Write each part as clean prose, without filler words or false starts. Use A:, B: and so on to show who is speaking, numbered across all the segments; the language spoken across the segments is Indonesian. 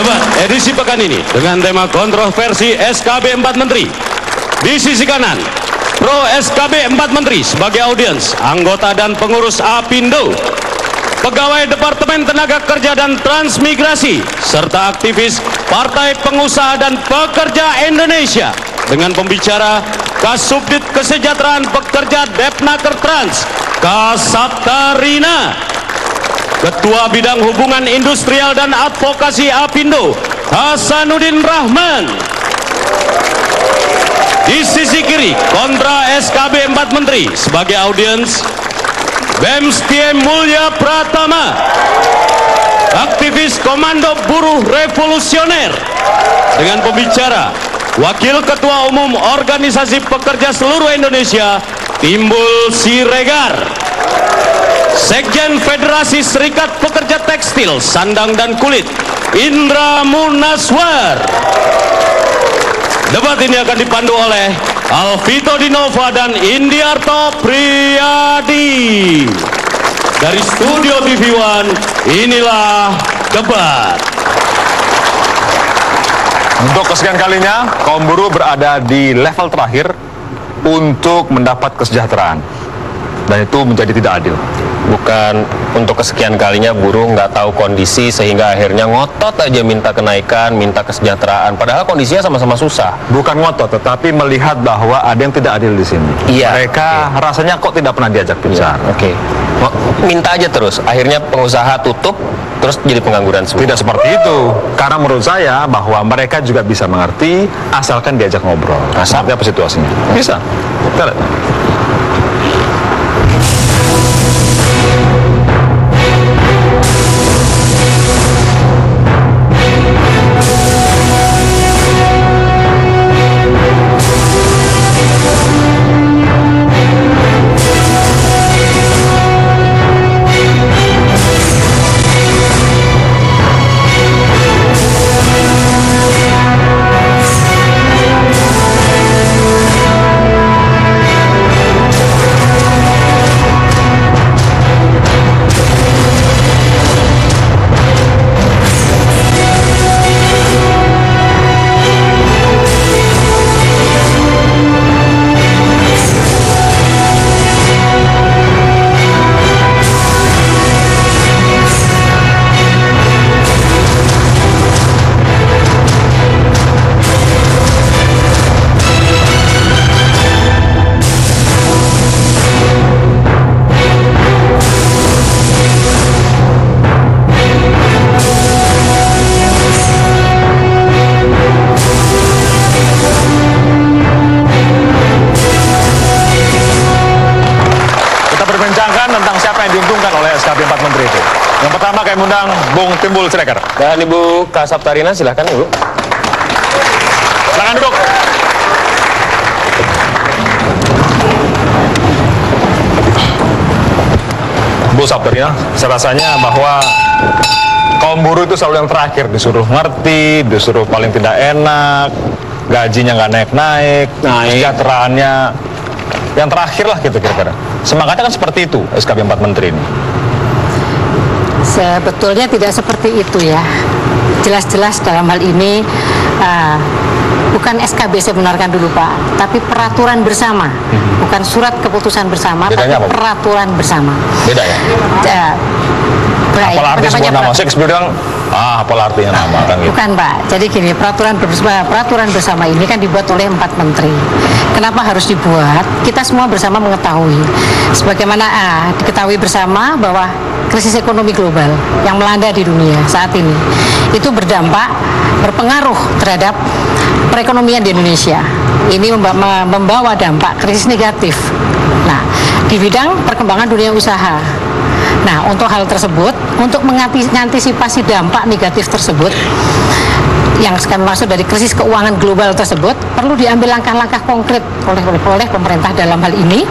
A: Debat edisi pekan ini dengan tema kontroversi SKB 4 Menteri. Di sisi kanan, pro SKB 4 Menteri sebagai audiens, anggota dan pengurus APindo, pegawai Departemen Tenaga Kerja dan Transmigrasi, serta aktivis Partai Pengusaha dan Pekerja Indonesia dengan pembicara Kasubdit Kesejahteraan Pekerja Depnaker Trans, Kasaptarina, Ketua Bidang Hubungan Industrial dan Advokasi APindo, Hasanuddin Rahman. Di sisi kiri, kontra SKB 4 Menteri sebagai audiens, BEM Setia Mulya Pratama, aktivis Komando Buruh Revolusioner, dengan pembicara Wakil Ketua Umum Organisasi Pekerja Seluruh Indonesia, Timbul Siregar, Sekjen Federasi Serikat Pekerja Tekstil, Sandang dan Kulit, Indra Munaswar. Debat ini akan dipandu oleh Alvito Dinova dan Indiarto Priyadi. Dari Studio TV One, inilah debat.
B: Untuk kesekian kalinya, kaum buruh berada di level terakhir untuk mendapat kesejahteraan. Dan itu menjadi tidak adil.
C: Bukan untuk kesekian kalinya buruh nggak tahu kondisi sehingga akhirnya ngotot aja minta kenaikan, minta kesejahteraan. Padahal kondisinya sama-sama susah.
B: Bukan ngotot, tetapi melihat bahwa ada yang tidak adil di sini.
C: Iya.
B: Mereka rasanya kok tidak pernah diajak bicara.
C: Oke. Minta aja terus. Akhirnya pengusaha tutup, terus jadi pengangguran semua.
B: Tidak seperti itu. Karena menurut saya bahwa mereka juga bisa mengerti asalkan diajak ngobrol. Seperti apa situasinya? Bisa. Kita lihat. Tentang siapa yang diuntungkan oleh SKB 4 Menteri itu. Yang pertama kami undang Bung Timbul Siregar.
C: Dan Ibu Kasaptarina, silahkan Ibu.
B: Silakan duduk. Bu Saptarina, saya rasanya bahwa kaum buruh itu selalu yang terakhir, disuruh ngerti, disuruh paling tidak enak, gajinya nggak naik-naik, kesejahteraannya yang terakhir lah gitu kira-kira. Semangatnya kan seperti itu SKB 4 Menteri ini.
D: Sebetulnya tidak seperti itu ya. Jelas-jelas dalam hal ini bukan SKB, saya benarkan dulu Pak, tapi peraturan bersama. Bukan surat keputusan bersama,
B: bedanya
D: tapi
B: apa?
D: Peraturan bersama.
B: Beda ya?
D: Baik,
B: apalah arti sebuah nama? Shakespeare bilang, apalah artinya nama kan gitu.
D: Bukan Pak, jadi gini, peraturan bersama ini kan dibuat oleh 4 menteri. Kenapa harus dibuat? Kita semua bersama mengetahui, sebagaimana diketahui bersama bahwa krisis ekonomi global yang melanda di dunia saat ini itu berpengaruh terhadap perekonomian di Indonesia. Ini membawa dampak krisis negatif. Nah, di bidang perkembangan dunia usaha. Nah, untuk hal tersebut, untuk mengantisipasi dampak negatif tersebut yang kami maksud dari krisis keuangan global tersebut, perlu diambil langkah-langkah konkret oleh pemerintah dalam hal ini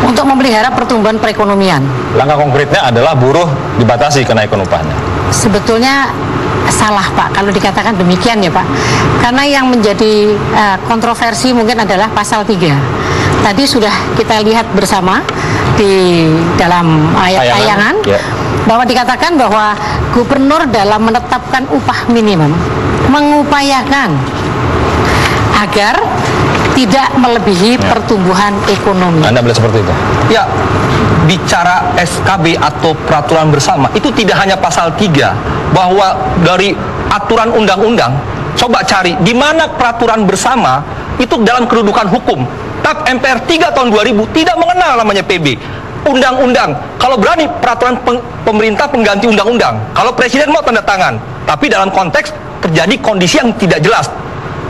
D: untuk memelihara pertumbuhan perekonomian.
B: Langkah konkretnya adalah buruh dibatasi kenaikan upahnya.
D: Sebetulnya salah Pak kalau dikatakan demikian ya Pak, karena yang menjadi kontroversi mungkin adalah pasal 3. Tadi sudah kita lihat bersama di dalam ayat tayangan bahwa dikatakan bahwa gubernur dalam menetapkan upah minimum mengupayakan agar tidak melebihi pertumbuhan ekonomi.
B: Anda melihat seperti itu?
E: Ya, bicara SKB atau peraturan bersama itu tidak hanya pasal 3 bahwa dari aturan undang-undang. Coba cari di mana peraturan bersama itu dalam kedudukan hukum. TAP MPR 3 tahun 2000 tidak mengenal namanya PB. Undang-undang, kalau berani peraturan pemerintah pengganti undang-undang. Kalau presiden mau tanda tangan, tapi dalam konteks terjadi kondisi yang tidak jelas,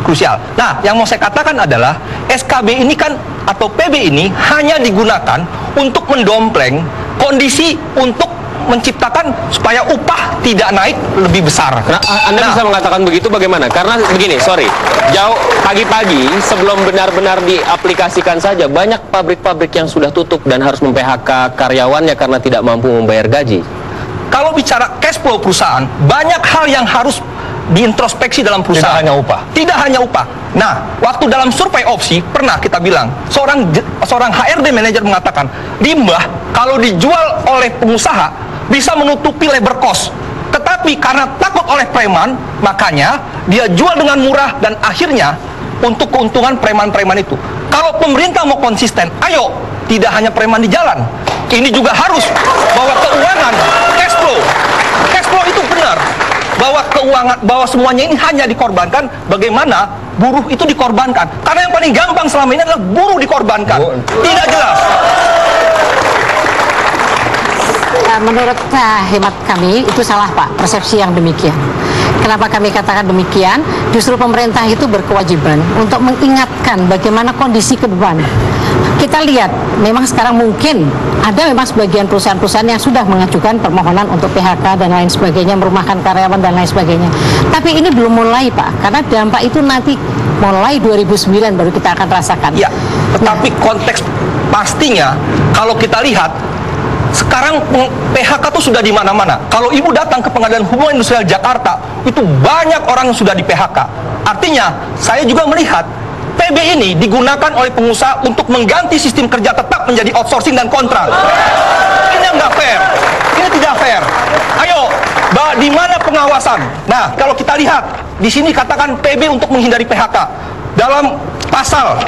E: krusial. Nah, yang mau saya katakan adalah SKB ini kan atau PB ini hanya digunakan untuk mendompleng kondisi untuk menciptakan supaya upah tidak naik lebih besar.
C: Nah, Anda bisa mengatakan begitu bagaimana? Karena begini, jauh pagi-pagi sebelum benar-benar diaplikasikan saja banyak pabrik-pabrik yang sudah tutup dan harus mem-PHK karyawannya karena tidak mampu membayar gaji.
E: Kalau bicara cash flow perusahaan, banyak hal yang harus diintrospeksi dalam perusahaan.
B: Tidak hanya upah.
E: Tidak hanya upah. Nah, waktu dalam survei opsi pernah kita bilang, seorang HRD manajer mengatakan, limbah kalau dijual oleh pengusaha bisa menutupi labor cost. Tetapi karena takut oleh preman, makanya dia jual dengan murah dan akhirnya untuk keuntungan preman-preman itu. Kalau pemerintah mau konsisten, ayo, tidak hanya preman di jalan. Ini juga harus bahwa keuangan, cash flow itu benar. Bahwa keuangan, bahwa semuanya ini hanya dikorbankan, bagaimana buruh itu dikorbankan. Karena yang paling gampang selama ini adalah buruh dikorbankan. Tidak jelas.
D: Menurut hemat kami itu salah Pak, persepsi yang demikian. Kenapa kami katakan demikian? Justru pemerintah itu berkewajiban untuk mengingatkan bagaimana kondisi ke depan. Kita lihat, memang sekarang mungkin ada memang sebagian perusahaan-perusahaan yang sudah mengajukan permohonan untuk PHK dan lain sebagainya, merumahkan karyawan dan lain sebagainya. Tapi ini belum mulai Pak, karena dampak itu nanti mulai 2009 baru kita akan rasakan.
E: Ya, tetapi konteks pastinya kalau kita lihat sekarang PHK itu sudah di mana-mana. Kalau Ibu datang ke Pengadilan Hubungan Industrial Jakarta, itu banyak orang yang sudah di PHK. Artinya, saya juga melihat PB ini digunakan oleh pengusaha untuk mengganti sistem kerja tetap menjadi outsourcing dan kontrak. Ini yang nggak fair. Ini tidak fair. Ayo, di mana pengawasan? Nah, kalau kita lihat di sini katakan PB untuk menghindari PHK dalam pasal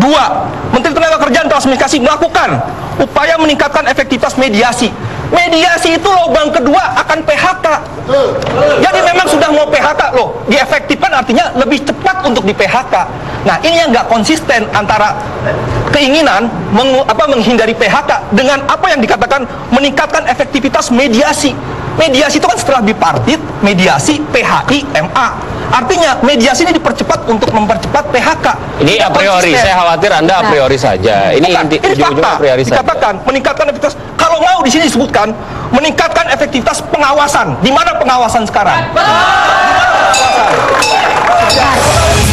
E: 2, Menteri Tenaga Kerja dan Transmigrasi melakukan upaya meningkatkan efektivitas mediasi. Mediasi itu lubang kedua akan PHK. Jadi memang sudah mau PHK loh, diefektifkan artinya lebih cepat untuk di PHK. Nah, ini yang nggak konsisten antara keinginan menghindari PHK dengan apa yang dikatakan meningkatkan efektivitas mediasi. Mediasi itu kan setelah bipartit, mediasi, PHI, MA. Artinya mediasi ini dipercepat untuk mempercepat PHK.
C: Ini a priori, saya khawatir Anda a priori saja. Ini
E: fakta.
C: A priori
E: Dikatakan
C: saja.
E: meningkatkan efektivitas. Kalau mau di sini disebutkan meningkatkan efektivitas pengawasan. Di mana pengawasan sekarang? Di mana pengawasan?